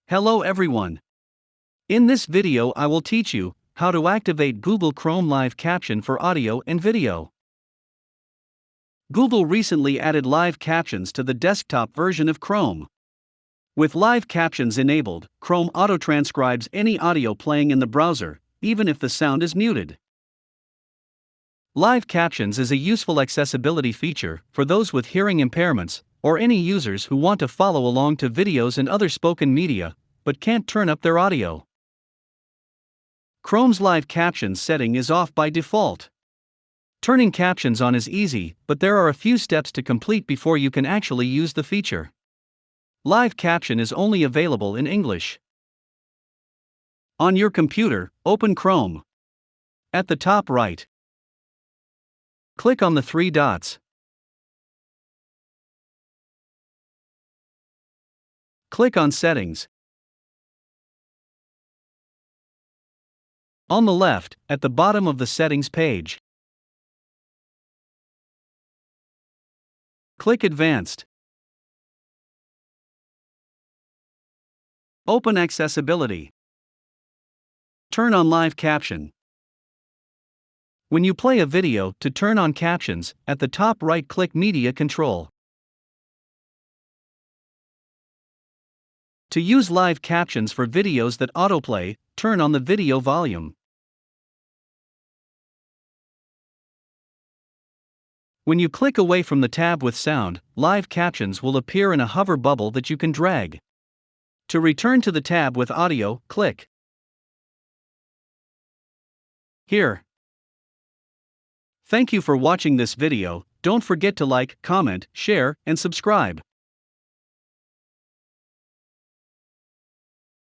Hello everyone. In this video I will teach you how to activate Google Chrome Live Caption for audio and video. Google recently added live captions to the desktop version of Chrome. With live captions enabled, Chrome auto-transcribes any audio playing in the browser, even if the sound is muted. Live captions is a useful accessibility feature for those with hearing impairments, or any users who want to follow along to videos and other spoken media, but can't turn up their audio. Chrome's live captions setting is off by default. Turning captions on is easy, but there are a few steps to complete before you can actually use the feature. Live caption is only available in English. On your computer, open Chrome. At the top right, click on the three dots. Click on Settings. On the left, at the bottom of the Settings page, click Advanced. Open Accessibility. Turn on Live Caption. When you play a video, to turn on captions, at the top right click Media Control. To use live captions for videos that autoplay, turn on the video volume. When you click away from the tab with sound, live captions will appear in a hover bubble that you can drag. To return to the tab with audio, click here. Thank you for watching this video. Don't forget to like, comment, share, and subscribe.